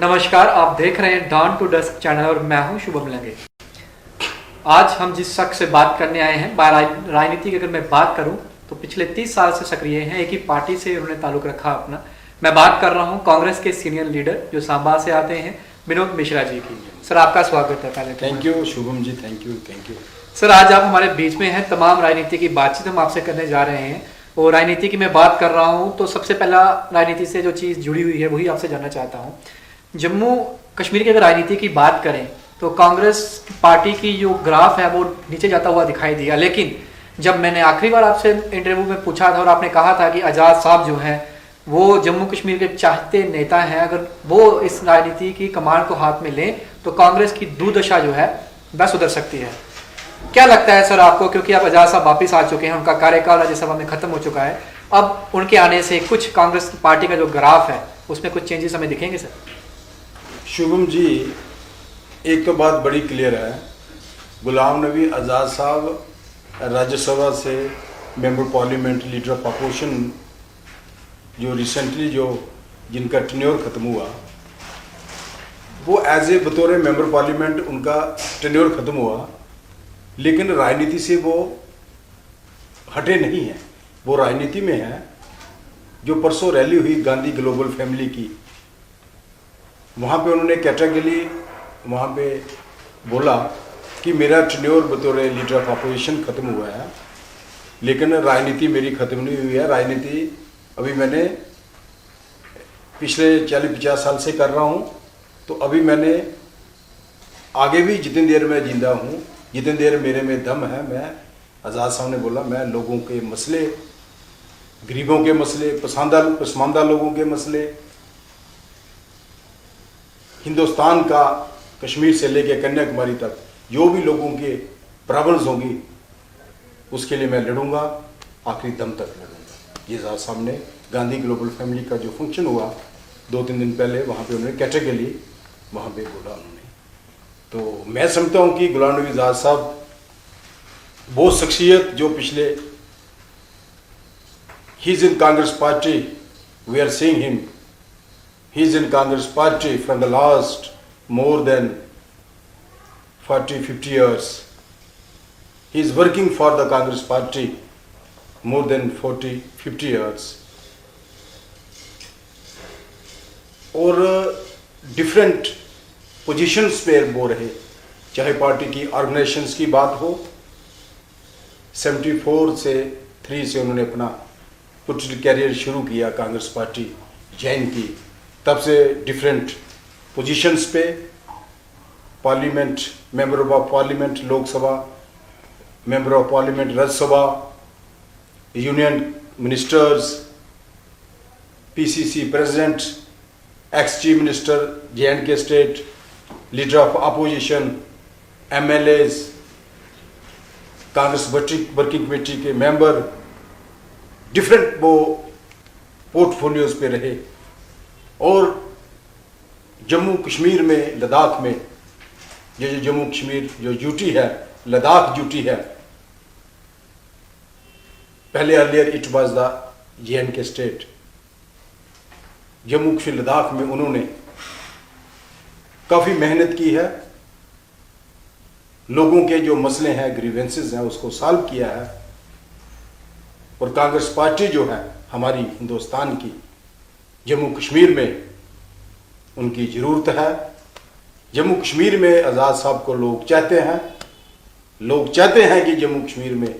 नमस्कार, आप देख रहे हैं डॉन टू डस्क चैनल और मैं हूं शुभम लंगे। आज हम जिस शख्स से बात करने आए हैं, राजनीति की अगर मैं बात करूं तो पिछले 30 साल से सक्रिय हैं, एक ही पार्टी से उन्होंने ताल्लुक रखा अपना। मैं बात कर रहा हूं कांग्रेस के सीनियर लीडर जो सांबा से आते हैं, विनोद मिश्रा जी की। सर, आपका स्वागत है। पहले thank you Shubham ji, thank you. Sir, आज आप हमारे बीच में हैं। तमाम राजनीति की बातचीत हम आपसे करने जा रहे हैं और राजनीति की मैं बात कर रहा हूं तो सबसे पहला राजनीति से जो चीज़ जुड़ी हुई है वही आपसे जानना चाहता हूं। जम्मू कश्मीर की अगर राजनीति की बात करें तो कांग्रेस पार्टी की जो ग्राफ है वो नीचे जाता हुआ दिखाई दिया, लेकिन जब मैंने आखिरी बार आपसे इंटरव्यू में पूछा था और आपने कहा था कि आज़ाद साहब जो हैं वो जम्मू कश्मीर के चाहते नेता हैं, अगर वो इस राजनीति की कमान को हाथ में लें तो कांग्रेस की दुर्दशा जो है वह सुधर सकती है। क्या लगता है सर आपको, क्योंकि अब आज़ाद साहब वापिस आ चुके हैं, उनका कार्यकाल राज्यसभा में खत्म हो चुका है, अब उनके आने से कुछ कांग्रेस पार्टी का जो ग्राफ है उसमें कुछ चेंजेस हमें दिखेंगे सर? शुभम जी, एक तो बात बड़ी क्लियर है, गुलाम नबी आज़ाद साहब राज्यसभा से member parliament, leader of opposition, जो रिसेंटली जिनका टेन्योर ख़त्म हुआ, वो एज ए बतौर मेंबर पार्लियामेंट उनका टेन्योर ख़त्म हुआ, लेकिन राजनीति से वो हटे नहीं हैं। वो राजनीति में है। जो परसों रैली हुई गांधी ग्लोबल फैमिली की, वहाँ पे उन्होंने कैटेगरी वहाँ पे बोला कि मेरा टेन्योर बतौर लीडर ऑफ अपोजिशन ख़त्म हुआ है, लेकिन राजनीति मेरी ख़त्म नहीं हुई है। राजनीति अभी मैंने पिछले 40-50 साल से कर रहा हूँ, तो अभी मैंने आगे भी जितनी देर मैं जिंदा हूँ, जितनी देर मेरे में दम है, मैं आज़ाद साहब ने बोला मैं लोगों के मसले, गरीबों के मसले, पसमानदा लोगों के मसले, हिंदुस्तान का कश्मीर से लेकर कन्याकुमारी तक जो भी लोगों के प्रॉब्लम्स होंगी उसके लिए मैं लड़ूंगा, आखिरी दम तक लड़ूंगा। ये आज़ाद साहब ने गांधी ग्लोबल फैमिली का जो फंक्शन हुआ 2-3 दिन पहले, वहाँ पे उन्होंने कैटेगरी वहाँ पे बोला उन्होंने। तो मैं समझता हूँ कि गुलाम नबी आज़ाद साहब वो शख्सियत जो पिछले ही is in Congress party, we are seeing him, he is in Congress party from the last more than 40-50 years. He is working for the Congress party more than 40-50 years. और डिफरेंट पोजीशंस पे वो रहे, चाहे पार्टी की organisations की बात हो, 74 से 3 से उन्होंने अपना पॉलिटिकल कैरियर शुरू किया, कांग्रेस पार्टी ज्वाइन की, तब से डिफरेंट पोजीशंस पे, parliament, member of parliament Lok Sabha, member of parliament Rajya Sabha, union ministers, PCC president, ex chief minister J&K state, leader of opposition, MLAs, Congress working committee के मेंबर, डिफरेंट वो पोर्टफोलियोज पे रहे। और जम्मू कश्मीर में, लद्दाख में, ये जो जम्मू कश्मीर जो यूटी है, लद्दाख यूटी है, पहले earlier it was the J&K state, Jammu Kashmir Ladakh में उन्होंने काफ़ी मेहनत की है, लोगों के जो मसले हैं, ग्रीवेंसेस हैं, उसको सॉल्व किया है। और कांग्रेस पार्टी जो है हमारी हिंदुस्तान की, जम्मू कश्मीर में उनकी ज़रूरत है। जम्मू कश्मीर में आज़ाद साहब को लोग चाहते हैं, लोग चाहते हैं कि जम्मू कश्मीर में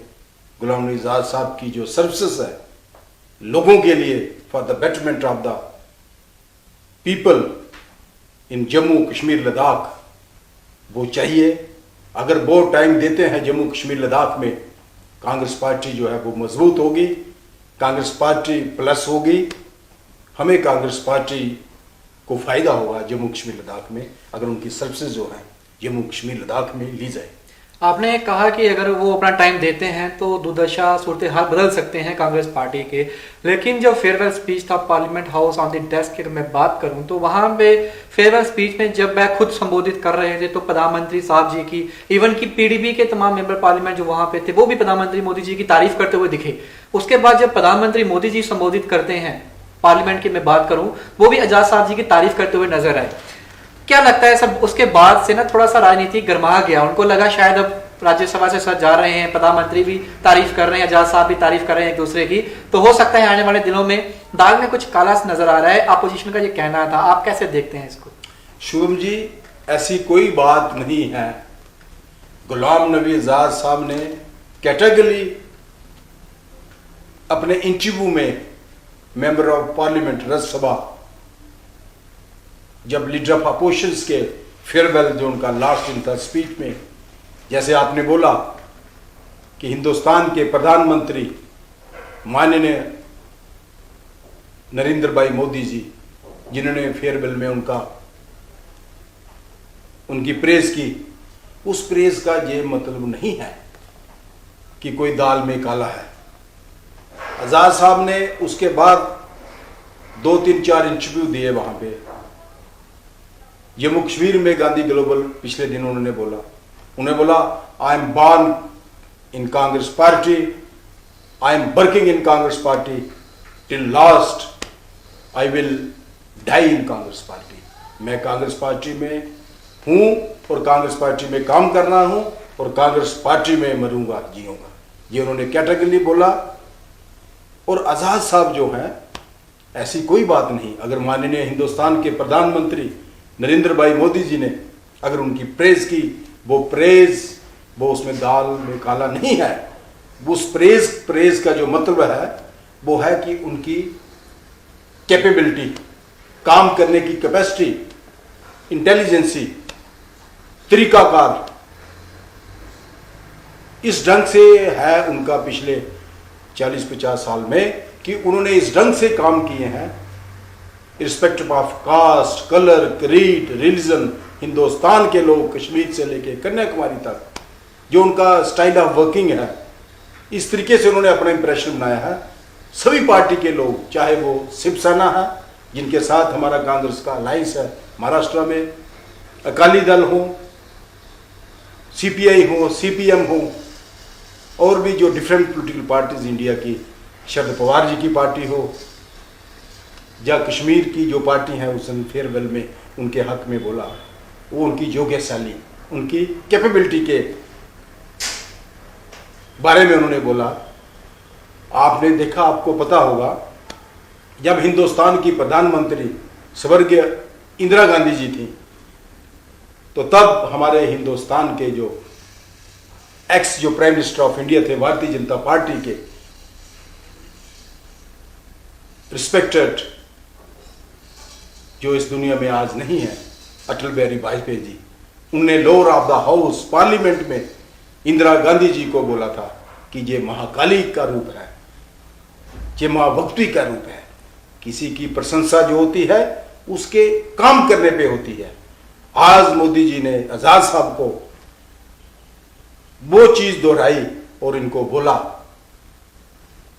गुलाम नबी आज़ाद साहब की जो सर्विसेज है लोगों के लिए, for the betterment of the people in Jammu Kashmir Ladakh, वो चाहिए। अगर वो टाइम देते हैं जम्मू कश्मीर लद्दाख में, कांग्रेस पार्टी जो है वो मजबूत होगी, कांग्रेस पार्टी प्लस होगी, हमें कांग्रेस पार्टी को फ़ायदा होगा जम्मू कश्मीर लद्दाख में, अगर उनकी सर्विसेज जो हैं जम्मू कश्मीर लद्दाख में ली जाए। आपने कहा कि अगर वो अपना टाइम देते हैं तो दुर्दशा सूरत हाल बदल सकते हैं कांग्रेस पार्टी के, लेकिन जो फेयरवेल स्पीच था parliament house on the desk की अगर मैं बात करूं तो वहां पे फेयरवेल स्पीच में जब वह खुद संबोधित कर रहे थे तो प्रधानमंत्री साहब जी की, इवन की पीडीपी के तमाम मेंबर पार्लियामेंट जो वहां पे थे वो भी प्रधानमंत्री मोदी जी की तारीफ करते हुए दिखे। उसके बाद जब प्रधानमंत्री मोदी जी संबोधित करते हैं पार्लियामेंट की मैं बात करूं, वो भी आजाद साहब जी की तारीफ करते हुए नजर आए। क्या लगता है सब उसके बाद से ना थोड़ा सा राजनीति गर्मा गया, उनको लगा शायद अब राज्यसभा से सर जा रहे हैं, प्रधानमंत्री भी तारीफ कर रहे हैं, आजाद साहब भी तारीफ कर रहे हैं एक दूसरे की, तो हो सकता है आने वाले दिनों में दाग में कुछ काला नजर आ रहा है, अपोजिशन का ये कहना था। आप कैसे देखते हैं इसको? शुभम जी, ऐसी कोई बात नहीं है। गुलाम नबी आजाद साहब ने कैटेगरी अपने इंटरव्यू में मेंबर ऑफ पार्लियामेंट राज्यसभा, जब लीडर ऑफ अपोजिशन के फेयरवेल जो उनका लास्ट दिन था स्पीच में, जैसे आपने बोला कि हिंदुस्तान के प्रधानमंत्री माननीय नरेंद्र भाई मोदी जी, जिन्होंने फेयरवेल में उनकी प्रेज की, उस प्रेज का ये मतलब नहीं है कि कोई दाल में काला है। आजाद साहब ने उसके बाद 2-3-4 इंटरव्यू दिए वहां पे। जम्मू कश्मीर में गांधी ग्लोबल पिछले दिन उन्होंने बोला I am born in Congress party, I am working in Congress party till last, I will die in Congress party. मैं कांग्रेस पार्टी में हूं और कांग्रेस पार्टी में काम कर रहा हूं और कांग्रेस पार्टी में मरूंगा जीऊंगा, ये उन्होंने कैटेगरी बोला। और आजाद साहब जो हैं, ऐसी कोई बात नहीं। अगर माननीय हिंदुस्तान के प्रधानमंत्री नरेंद्र भाई मोदी जी ने अगर उनकी प्रेज की, वो उसमें दाल में काला नहीं है। उस प्रेज का जो मतलब है वो है कि उनकी कैपेबिलिटी, काम करने की कैपेसिटी, इंटेलिजेंसी, तरीकाकार, इस ढंग से है उनका पिछले 40-50 साल में कि उन्होंने इस ढंग से काम किए हैं, respective of caste, colour, creed, religion. Hindustan के लोग कश्मीर से लेके कन्याकुमारी तक जो उनका स्टाइल ऑफ वर्किंग है, इस तरीके से उन्होंने अपना इंप्रेशन बनाया है। सभी पार्टी के लोग, चाहे वो शिवसेना है जिनके साथ हमारा कांग्रेस का अलायंस है महाराष्ट्र में, अकाली दल हो, सीपीआई हो, सीपीएम हो, और भी जो डिफरेंट पॉलिटिकल पार्टीज इंडिया की, शरद पवार जी की पार्टी हो, या कश्मीर की जो पार्टी है उस फेयरवेल में उनके हक में बोला, वो उनकी योग्यशाली, उनकी कैपेबिलिटी के बारे में उन्होंने बोला। आपने देखा, आपको पता होगा, जब हिंदुस्तान की प्रधानमंत्री स्वर्गीय इंदिरा गांधी जी थी, तो तब हमारे हिंदुस्तान के जो जो प्राइम मिनिस्टर ऑफ इंडिया थे भारतीय जनता पार्टी के, रिस्पेक्टेड, जो इस दुनिया में आज नहीं है, अटल बिहारी वाजपेयी जी, उनने lower of the house parliament में इंदिरा गांधी जी को बोला था कि ये महाकाली का रूप है, ये महाभक्ति का रूप है। किसी की प्रशंसा जो होती है उसके काम करने पे होती है। आज मोदी जी ने आजाद साहब को वो चीज दोहराई और इनको बोला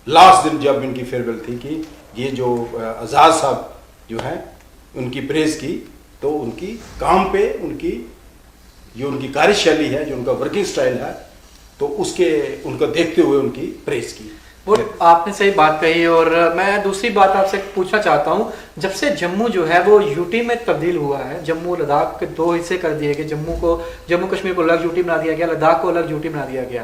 लास्ट दिन जब इनकी फेयरवेल थी कि ये जो आजाद साहब जो है उनकी प्रेज की, तो उनकी काम पे, उनकी जो उनकी कार्यशैली है, जो उनका वर्किंग स्टाइल है, तो उनको देखते हुए उनकी प्रेज की। वो आपने सही बात कही। और मैं दूसरी बात आपसे पूछना चाहता हूँ, जब से जम्मू जो है वो यूटी में तब्दील हुआ है, जम्मू लद्दाख के 2 हिस्से कर दिए गए, जम्मू कश्मीर को अलग यूटी बना दिया गया, लद्दाख को अलग यूटी बना दिया गया,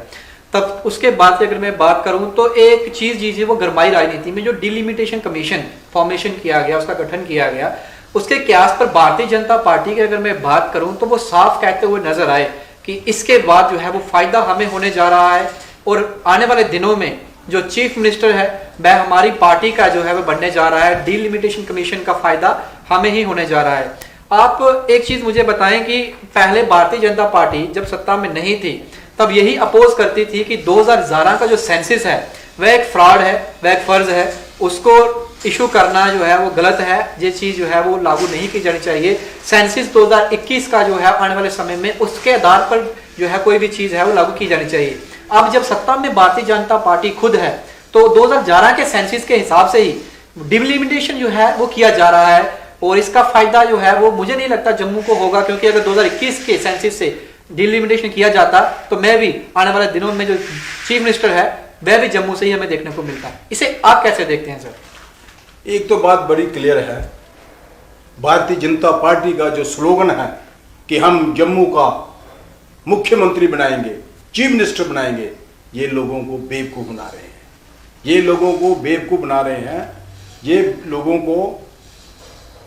तब उसके बाद अगर मैं बात करूं तो एक चीज जी वो गरमाई राजनीति में जो डिलिमिटेशन कमीशन फॉर्मेशन किया गया, उसका गठन किया गया, उसके क्यास पर भारतीय जनता पार्टी की अगर मैं बात करूं तो वो साफ कहते हुए नजर आए कि इसके बाद जो है वो फायदा हमें होने जा रहा है, और आने वाले दिनों में जो चीफ मिनिस्टर है वह हमारी पार्टी का जो है वह बनने जा रहा है, डिलिमिटेशन कमीशन का फायदा हमें ही होने जा रहा है। आप एक चीज मुझे बताएं कि पहले भारतीय जनता पार्टी जब सत्ता में नहीं थी तब यही अपोज करती थी कि 2011 का जो सेंसस है वह एक फ्रॉड है, वह एक फर्ज है, उसको इशू करना जो है वो गलत है, ये चीज जो है वो लागू नहीं की जानी चाहिए। सेंसस 2021 का जो है आने वाले समय में उसके आधार पर जो है कोई भी चीज है वो लागू की जानी चाहिए। अब जब सत्ता में भारतीय जनता पार्टी खुद है तो 2011 के सेंसस के हिसाब से ही डिलिमिटेशन जो है वो किया जा रहा है, और इसका फायदा जो है वो मुझे नहीं लगता जम्मू को होगा, क्योंकि अगर 2021 के सेंसस से डिलिमिटेशन किया जाता तो मैं भी आने वाले दिनों में जो चीफ मिनिस्टर है वह भी जम्मू से ही हमें देखने को मिलता है। इसे आप कैसे देखते हैं सर? एक तो बात बड़ी क्लियर है, भारतीय जनता पार्टी का जो स्लोगन है कि हम जम्मू का मुख्यमंत्री बनाएंगे, चीफ मिनिस्टर बनाएंगे, ये लोगों को बेवकूफ बना रहे हैं। ये लोगों को बेवकूफ बना रहे हैं, ये लोगों को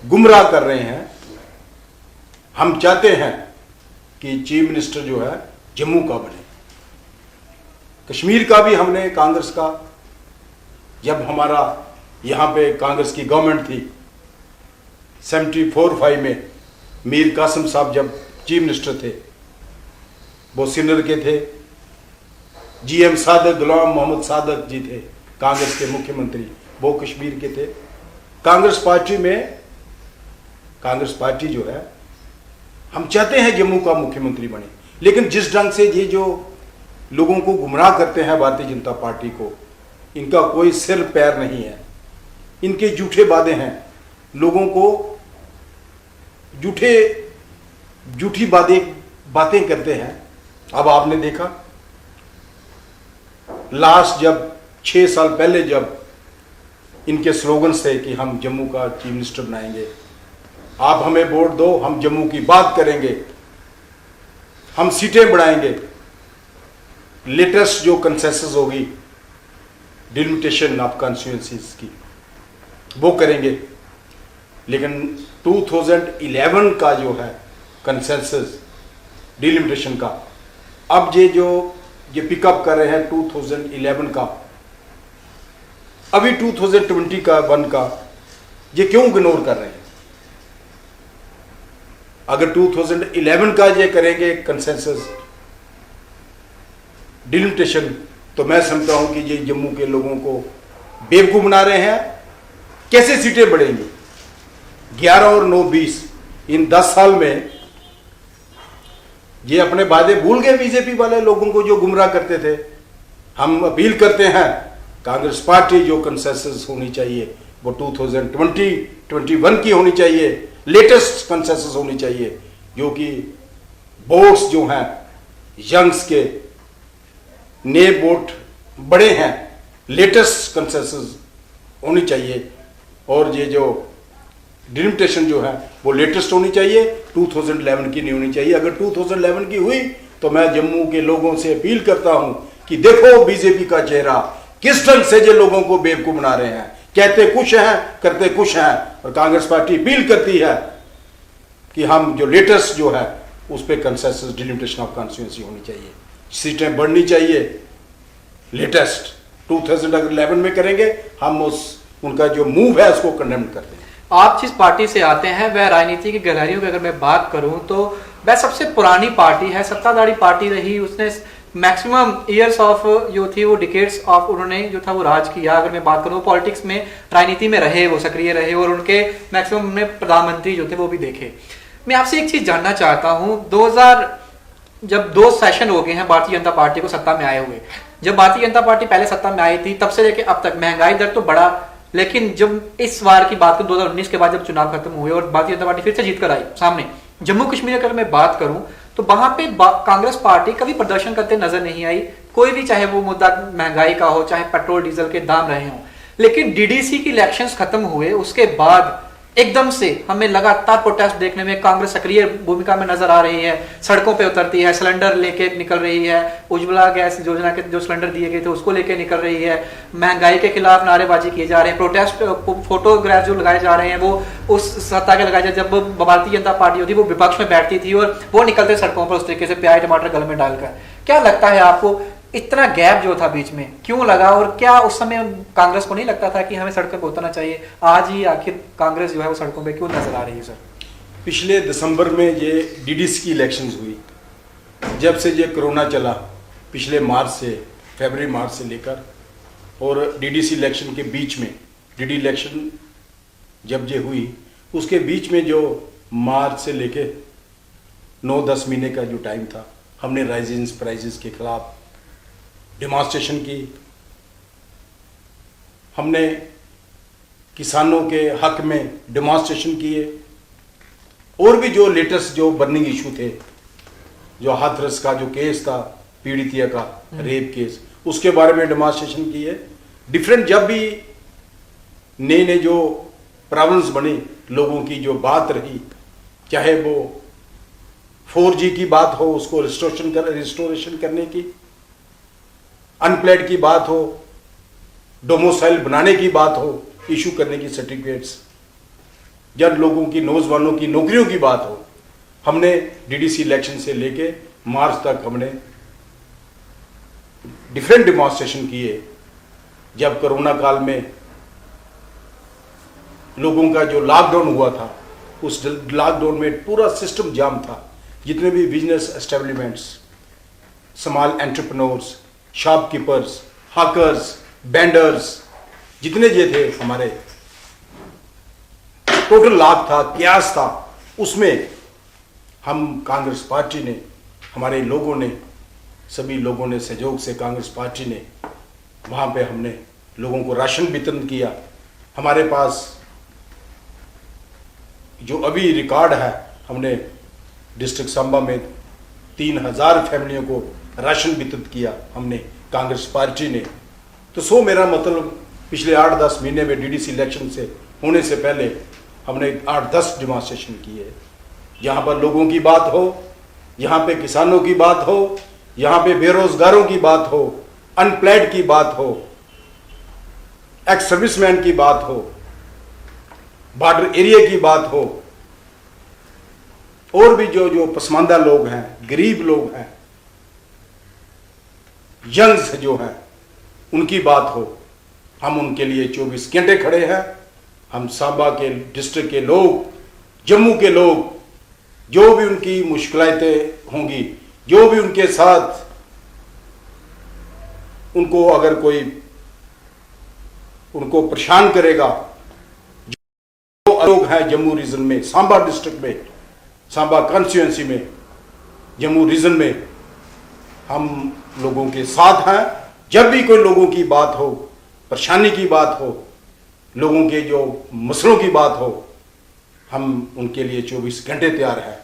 गुमराह कर रहे हैं। हम चाहते हैं कि चीफ मिनिस्टर जो है जम्मू का बने। कश्मीर का भी हमने कांग्रेस का, जब हमारा यहाँ पे कांग्रेस की गवर्नमेंट थी 74-5 में, मीर कासिम साहब जब चीफ मिनिस्टर थे, वो सिन्नर के थे। GM सादक, गुलाम मोहम्मद सादक जी थे कांग्रेस के मुख्यमंत्री, वो कश्मीर के थे। कांग्रेस पार्टी जो है, हम चाहते हैं जम्मू का मुख्यमंत्री बने, लेकिन जिस ढंग से ये जो लोगों को गुमराह करते हैं भारतीय जनता पार्टी को, इनका कोई सिर पैर नहीं है। इनके झूठे वादे हैं, लोगों को झूठी बातें करते हैं। अब आपने देखा लास्ट जब 6 साल पहले जब इनके स्लोगन थे कि हम जम्मू का चीफ मिनिस्टर बनाएंगे, आप हमें वोट दो, हम जम्मू की बात करेंगे, हम सीटें बढ़ाएंगे, लेटेस्ट जो कंसेंसस होगी डिलिमिटेशन ऑफ कॉन्स्टिट्यूएंसीज की वो करेंगे। लेकिन 2011 का जो है कंसेंसस डिलिमिटेशन का, अब ये पिकअप कर रहे हैं 2011 का, अभी 2020 का 1 का, ये क्यों इग्नोर कर रहे हैं? अगर 2011 का ये करेंगे कंसेंसस डिलिमिटेशन, तो मैं समझता हूं कि ये जम्मू के लोगों को बेवकूफ बना रहे हैं। कैसे सीटें बढ़ेंगी? 11 और 9 20, इन 10 साल में ये अपने वादे भूल गए बीजेपी वाले लोगों को जो गुमराह करते थे। हम अपील करते हैं, कांग्रेस पार्टी जो कंसेंसस होनी चाहिए वो 2020-21 की होनी चाहिए, लेटेस्ट कंसेंसस होनी चाहिए, जो कि वोट्स जो हैं यंग्स के नए वोट बड़े हैं, लेटेस्ट कंसेंसस होनी चाहिए। और ये जो डिलिमिटेशन जो है वो लेटेस्ट होनी चाहिए, 2011 की नहीं होनी चाहिए। अगर 2011 की हुई तो मैं जम्मू के लोगों से अपील करता हूं कि देखो बीजेपी का चेहरा किस ढंग से ये लोगों को बेवकूफ बना रहे हैं, कहते कुछ हैं करते कुछ हैं। और कांग्रेस पार्टी अपील करती है कि हम जो लेटेस्ट जो है उस पर कंसेंसस डिलिमिटेशन ऑफ कॉन्स्टिट्यूएंसी होनी चाहिए, सीटें बढ़नी चाहिए, लेटेस्ट 2011 में करेंगे। हम उनका जो मूव है उसको कंडेम करते हैं। आप जिस पार्टी से आते हैं वह राजनीति की गहराइयों की अगर मैं बात करूं तो वह सबसे पुरानी पार्टी है, सत्ताधारी पार्टी रही। उसने मैक्सिमम ईयर्स ऑफ जो थी वो डिकेड्स ऑफ उन्होंने जो था वो राज किया। अगर मैं बात करूं पॉलिटिक्स में, राजनीति में रहे, वो सक्रिय रहे और उनके मैक्सिमम में प्रधानमंत्री जो थे वो भी देखे। मैं आपसे एक चीज जानना चाहता हूं, 2000 जब 2 सेशन हो गए हैं भारतीय जनता पार्टी को सत्ता में आए हुए। जब भारतीय जनता पार्टी पहले सत्ता में आई थी तब से लेकर अब तक महंगाई दर तो बढ़ा, लेकिन जब इस बार की बात करूं 2019 के बाद जब चुनाव खत्म हुए और भारतीय जनता पार्टी फिर से जीत कर आई सामने, जम्मू कश्मीर अगर मैं बात करूं तो वहां पे कांग्रेस पार्टी कभी प्रदर्शन करते नजर नहीं आई, कोई भी, चाहे वो मुद्दा महंगाई का हो, चाहे पेट्रोल डीजल के दाम रहे हों। लेकिन डीडीसी की इलेक्शंस खत्म हुए उसके बाद एकदम से हमें लगातार प्रोटेस्ट देखने में कांग्रेस सक्रिय भूमिका में नजर आ रही है, सड़कों पे उतरती है, सिलेंडर लेके निकल रही है, उज्ज्वला गैस योजना के जो सिलेंडर दिए गए थे उसको लेके निकल रही है, महंगाई के खिलाफ नारेबाजी किए जा रहे हैं, प्रोटेस्ट फोटोग्राफ जो लगाए जा रहे हैं वो उस सत्ता के लगाए जाए जब भारतीय जनता पार्टी होती वो विपक्ष में बैठती थी और वो निकलते सड़कों पर उस तरीके से प्याज टमाटर गल में डालकर। क्या लगता है आपको इतना गैप जो था बीच में क्यों लगा, और क्या उस समय कांग्रेस को नहीं लगता था कि हमें सड़कों पर उतरना चाहिए? आज ही आखिर कांग्रेस जो है वो सड़कों पे क्यों नजर आ रही है? सर, पिछले दिसंबर में ये डीडीसी की इलेक्शंस हुई, जब से ये कोरोना चला, पिछले फरवरी मार्च से लेकर, और डीडीसी इलेक्शन के बीच में, डीडी इलेक्शन जब ये हुई उसके बीच में जो मार्च से लेके 9-10 महीने का जो टाइम था, हमने राइजिंग प्राइजेस के खिलाफ डेमोन्स्ट्रेशन की, हमने किसानों के हक में डेमोन्स्ट्रेशन किए, और भी जो लेटेस्ट जो बर्निंग इशू थे, जो हाथरस का जो केस था, पीड़ितिया का रेप केस, उसके बारे में डेमोन्स्ट्रेशन किए। डिफरेंट जब भी नए नए जो प्रॉब्लम्स बनी, लोगों की जो बात रही, चाहे वो 4G की बात हो, उसको रिस्टोरेशन करने की, अनप्लेड की बात हो, डोमोसाइल बनाने की बात हो, इशू करने की सर्टिफिकेट्स, जब लोगों की, नौजवानों की नौकरियों की बात हो, हमने डीडीसी इलेक्शन से लेके मार्च तक हमने डिफरेंट डिमॉन्स्ट्रेशन किए। जब कोरोना काल में लोगों का जो लॉकडाउन हुआ था, उस लॉकडाउन में पूरा सिस्टम जाम था। जितने भी business establishments, small entrepreneurs, shopkeepers, hawkers, benders, जितने जे थे हमारे, टोटल लाख था, क्यास था। उसमें हम कांग्रेस पार्टी ने, हमारे लोगों ने, सभी लोगों ने सहयोग से कांग्रेस पार्टी ने वहाँ पे हमने लोगों को राशन वितरण किया। हमारे पास जो अभी रिकॉर्ड है, हमने डिस्ट्रिक्ट सांबा में 3000 फैमिलियों को राशन वितरित किया हमने कांग्रेस पार्टी ने। तो सो मेरा मतलब पिछले 8-10 महीने में डीडीसी इलेक्शन से होने से पहले हमने 8-10 डिमॉन्स्ट्रेशन किए। यहाँ पर लोगों की बात हो, यहाँ पे किसानों की बात हो, यहाँ पे बेरोजगारों की बात हो, अनप्लॉयड की बात हो, एक्स सर्विसमैन की बात हो, बॉर्डर एरिया की बात हो, और भी जो जो पसमानदा लोग हैं, गरीब लोग हैं, यंग्स जो हैं, उनकी बात हो, हम उनके लिए 24 घंटे खड़े हैं। हम सांबा के डिस्ट्रिक्ट के लोग, जम्मू के लोग, जो भी उनकी मुश्किलें होंगी, जो भी उनके साथ, उनको अगर कोई उनको परेशान करेगा, जो लोग हैं जम्मू रीजन में, सांबा डिस्ट्रिक्ट में, सांबा कॉन्स्टिट्यूएंसी में, जम्मू रीजन में, हम लोगों के साथ हैं। जब भी कोई लोगों की बात हो, परेशानी की बात हो, लोगों के जो मसलों की बात हो, हम उनके लिए 24 घंटे तैयार हैं।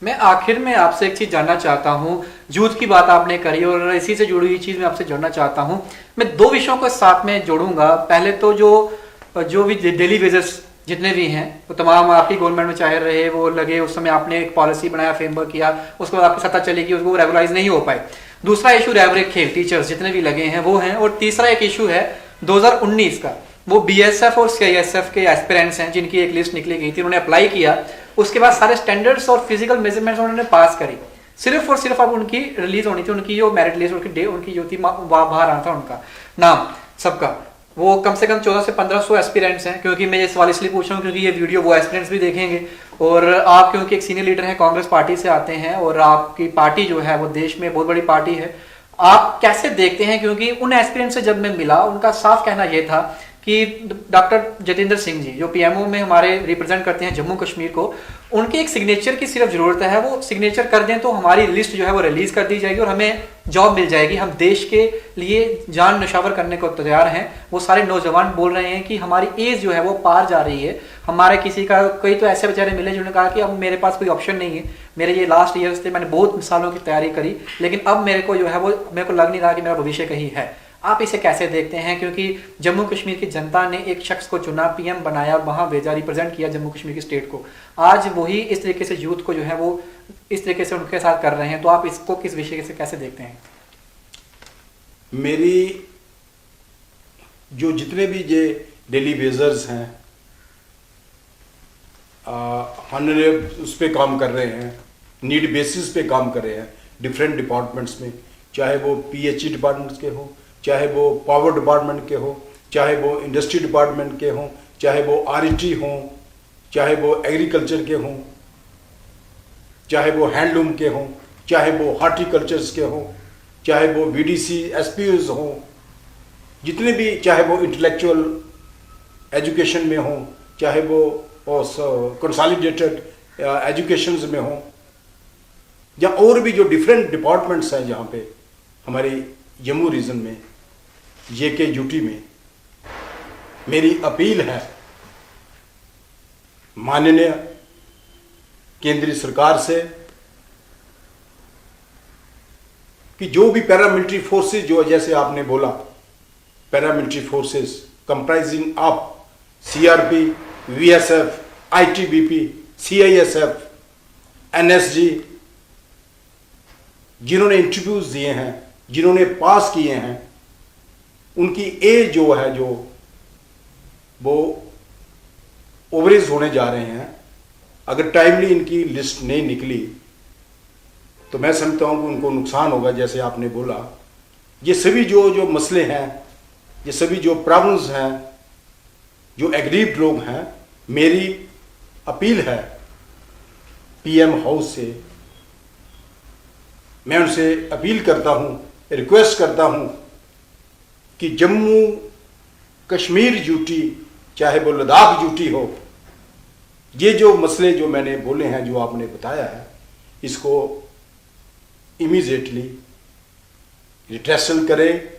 मैं आखिर में आपसे एक चीज जानना चाहता हूँ। यूथ की बात आपने करी और इसी से जुड़ी हुई चीज मैं आपसे जोड़ना चाहता हूँ। मैं 2 विषयों को साथ में जोड़ूंगा। पहले तो जो भी डेली वेजेस जितने भी हैं वो तमाम आपकी गवर्नमेंट में चाहे रहे, वो लगे, उस समय आपने एक पॉलिसी बनाया, फ्रेमवर्क किया, उसके बाद आपकी सत्ता चलेगी, उसको रेगुलाइज नहीं हो पाए। दूसरा इशू रेवरेक खेल टीचर्स जितने भी लगे हैं वो हैं, और तीसरा एक इशू है 2019 का, वो बीएसएफ और सीआईएसएफ के एस्पिरेंट्स हैं जिनकी एक लिस्ट निकली गई थी, उन्होंने अप्लाई किया, उसके बाद सारे स्टैंडर्ड्स और फिजिकल मेजरमेंट्स उन्होंने पास करी, सिर्फ और सिर्फ अब उनकी रिलीज होनी थी, उनकी जो मेरिट लिस्ट उनकी जो थी बाहर आना था उनका नाम सबका। वो कम से कम 1400 से 1500 एस्पिरेंट्स हैं। क्योंकि मैं ये सवाल इसलिए पूछ रहा हूँ क्योंकि ये वीडियो वो एस्पिरेंट्स भी देखेंगे, और आप क्योंकि एक सीनियर लीडर हैं, कांग्रेस पार्टी से आते हैं, और आपकी पार्टी जो है वो देश में बहुत बड़ी पार्टी है, आप कैसे देखते हैं? क्योंकि उन एस्पिरेंट से जब मैं मिला, उनका साफ कहना यह था कि डॉक्टर जितेंद्र सिंह जी जो पीएमओ में हमारे रिप्रेजेंट करते हैं जम्मू कश्मीर को, उनके एक सिग्नेचर की सिर्फ जरूरत है, वो सिग्नेचर कर दें तो हमारी लिस्ट जो है वो रिलीज कर दी जाएगी और हमें जॉब मिल जाएगी। हम देश के लिए जान निछावर करने को तैयार हैं। वो सारे नौजवान बोल रहे हैं कि हमारी एज जो है वो पार जा रही है। हमारे किसी का, कई तो ऐसे बेचारे मिले जिन्होंने कहा कि अब मेरे पास कोई ऑप्शन नहीं है, मेरे ये लास्ट ईयर्स थे, मैंने बहुत सालों की तैयारी करी, लेकिन अब मेरे को जो है वो मेरे को लग नहीं रहा कि मेरा भविष्य कहीं है। आप इसे कैसे देखते हैं? क्योंकि जम्मू कश्मीर की जनता ने एक शख्स को चुना, पीएम बनाया, वहां भेजा, रिप्रेजेंट किया जम्मू कश्मीर की स्टेट को। आज वही इस तरीके से यूथ को जो है वो इस तरीके से उनके साथ कर रहे हैं, तो आप इसको किस विषय से कैसे देखते हैं? मेरी जो जितने भी ये डेली वेजर्स हैं, हमने उस पर काम कर रहे हैं, नीड बेसिस पे काम कर रहे हैं डिफरेंट डिपार्टमेंट्स में, चाहे वो पीएचई डिपार्टमेंट्स के हो, चाहे वो पावर डिपार्टमेंट के हो, चाहे वो इंडस्ट्री डिपार्टमेंट के हों, चाहे वो आरईटी हों, चाहे वो एग्रीकल्चर के हों, चाहे वो हैंडलूम के हों, चाहे वो हॉर्टिकल्चर्स के हों, चाहे वो वीडीसी एसपीयूज हों, जितने भी, चाहे वो इंटेलेक्चुअल एजुकेशन में हों, चाहे वो कंसोलिडेटेड एजुकेशंस में हों, या और भी जो डिफरेंट डिपार्टमेंट्स हैं जहाँ पे हमारे जम्मू रीजन में, जेके यूटी में, मेरी अपील है माननीय केंद्रीय सरकार से कि जो भी पैरामिलिट्री फोर्सेस, जो जैसे आपने बोला paramilitary forces comprising of CRP, BSF, ITBP, CISF, NSG, जिन्होंने इंटरव्यूज दिए हैं, जिन्होंने पास किए हैं, उनकी एज जो है जो वो ओवरेज होने जा रहे हैं। अगर टाइमली इनकी लिस्ट नहीं निकली तो मैं समझता हूं कि उनको नुकसान होगा। जैसे आपने बोला, ये सभी जो मसले हैं, ये सभी जो प्रॉब्लम्स हैं, जो एग्रीव्ड लोग हैं, मेरी अपील है PM हाउस से, मैं उनसे अपील करता हूं, रिक्वेस्ट करता हूं कि जम्मू कश्मीर ड्यूटी, चाहे वो लद्दाख ड्यूटी हो, ये जो मसले जो मैंने बोले हैं, जो आपने बताया है, इसको इमीडिएटली रिट्रेसल करें,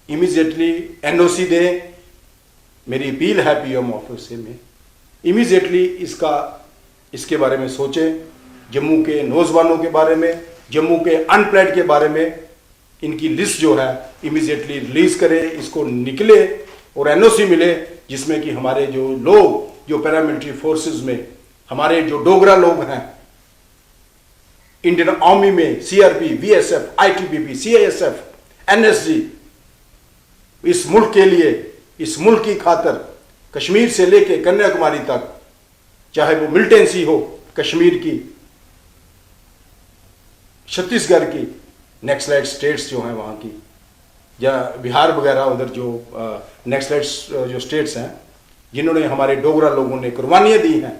इमीडिएटली NOC दें। मेरी अपील है PM ऑफिस से, में इमीडिएटली इसके बारे में सोचें। जम्मू के नौजवानों के बारे में, जम्मू के अनप्लॉयड के बारे में इनकी लिस्ट जो है इमीडिएटली रिलीज करें, इसको निकले और NOC मिले, जिसमें कि हमारे जो लोग जो पैरामिलिट्री फोर्सेस में, हमारे जो डोगरा लोग हैं इंडियन आर्मी में, CRP, VSF, ITBP, CISF, NSG, इस मुल्क के लिए, इस मुल्क की खातिर, कश्मीर से लेके कन्याकुमारी तक, चाहे वो मिलिटेंसी हो कश्मीर की, छत्तीसगढ़ की, नेक्सलाइट स्टेट्स जो हैं वहाँ की, या बिहार वगैरह, उधर जो नेक्सलाइट जो स्टेट्स हैं, जिन्होंने हमारे डोगरा लोगों ने कुर्बानियाँ दी हैं,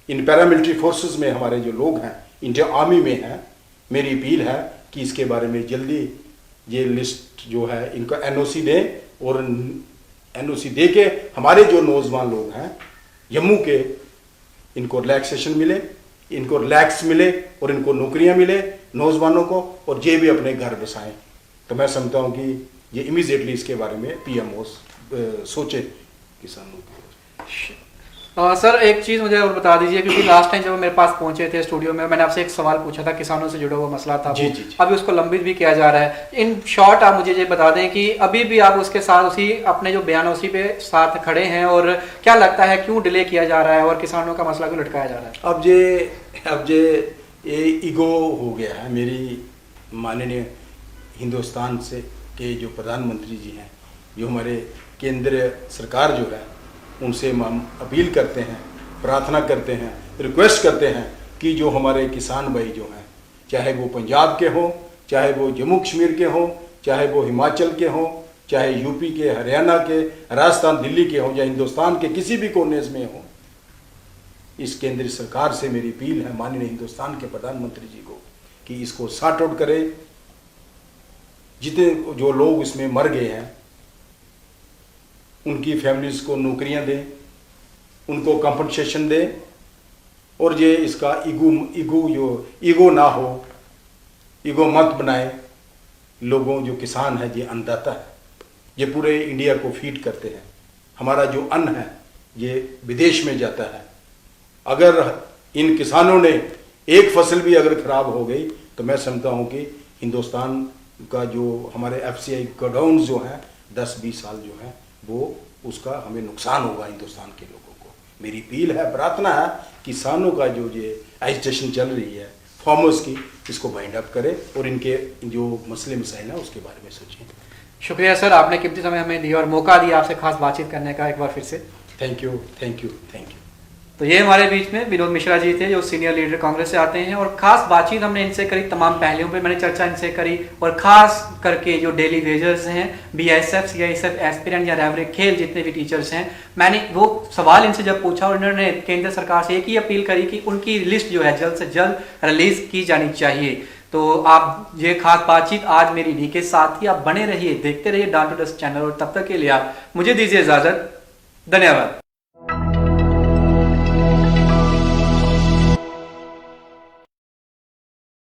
इन पैरामिलिट्री फोर्सेस में हमारे जो लोग हैं, इंडियन आर्मी में हैं, मेरी अपील है कि इसके बारे में जल्दी ये लिस्ट जो है इनको NOC दें, और NOC दे के हमारे जो नौजवान लोग हैं जम्मू के, इनको रिलैक्सेशन मिले, इनको रिलैक्स मिले, और इनको नौकरियां मिले नौजवानों को, और ये भी अपने घर बसाएं। तो मैं समझता हूं कि ये इमीडिएटली इसके बारे में PM सोचे किसानों के। सर एक चीज़ मुझे और बता दीजिए, क्योंकि लास्ट टाइम जब मेरे पास पहुंचे थे स्टूडियो में, मैंने आपसे एक सवाल पूछा था, किसानों से जुड़ा हुआ मसला था, जी, वो जी, जी। अभी उसको लंबित भी किया जा रहा है। इन शॉर्ट आप मुझे ये बता दें कि अभी भी आप उसके साथ उसी अपने जो बयान उसी पे साथ खड़े हैं, और क्या लगता है क्यों डिले किया जा रहा है और किसानों का मसला क्यों लटकाया जा रहा है? अब ये ईगो हो गया है। मेरी माननीय हिंदुस्तान से के जो प्रधानमंत्री जी हैं, जो हमारे केंद्र सरकार जो है, उनसे हम अपील करते हैं, प्रार्थना करते हैं, रिक्वेस्ट करते हैं कि जो हमारे किसान भाई जो हैं, चाहे वो पंजाब के हों, चाहे वो जम्मू कश्मीर के हों, चाहे वो हिमाचल के हों, चाहे यूपी के, हरियाणा के, राजस्थान, दिल्ली के हों, या हिंदुस्तान के किसी भी कोने में हों, इस केंद्रीय सरकार से मेरी अपील है, माननीय हिंदुस्तान के प्रधानमंत्री जी को, कि इसको सॉर्ट आउट करें। जितने जो लोग इसमें मर गए हैं, उनकी फैमिलीज को नौकरियां दें, उनको कंपनसेशन दें, और ये इसका ईगो ना हो, ईगो मत बनाए। लोगों जो किसान है, ये अन्नदाता है, ये पूरे इंडिया को फीड करते हैं। हमारा जो अन्न है ये विदेश में जाता है। अगर इन किसानों ने एक फसल भी अगर खराब हो गई तो मैं समझता हूँ कि हिंदुस्तान का जो हमारे FCI गोडाउन जो हैं 10-20 साल जो हैं, वो उसका हमें नुकसान होगा हिंदुस्तान के लोगों को। मेरी अपील है, प्रार्थना है, किसानों का जो ये एजिटेशन चल रही है फार्मर्स की, इसको बाइंड अप करें और इनके जो मसले मसाइल हैं उसके बारे में सोचें। शुक्रिया सर, आपने कीमती समय हमें दिया और मौका दिया आपसे खास बातचीत करने का एक बार फिर से। Thank you, thank you, thank you. तो ये हमारे बीच में विनोद मिश्रा जी थे, जो सीनियर लीडर कांग्रेस से आते हैं, और खास बातचीत हमने इनसे करी, तमाम पहलुओं पे मैंने चर्चा इनसे करी, और खास करके जो डेली वेजर्स हैं, BSF, CISF, एस्पिरेंट या रेवरे खेल जितने भी टीचर्स हैं, मैंने वो सवाल इनसे जब पूछा और इन्होंने केंद्र सरकार से एक ही अपील करी कि उनकी लिस्ट जो है जल्द से जल्द रिलीज की जानी चाहिए। तो आप ये खास बातचीत आज मेरी डी के साथ ही, आप बने रहिए, देखते रहिए डाउन टू डस्ट चैनल, और तब तक के लिए आप मुझे दीजिए इजाजत। धन्यवाद।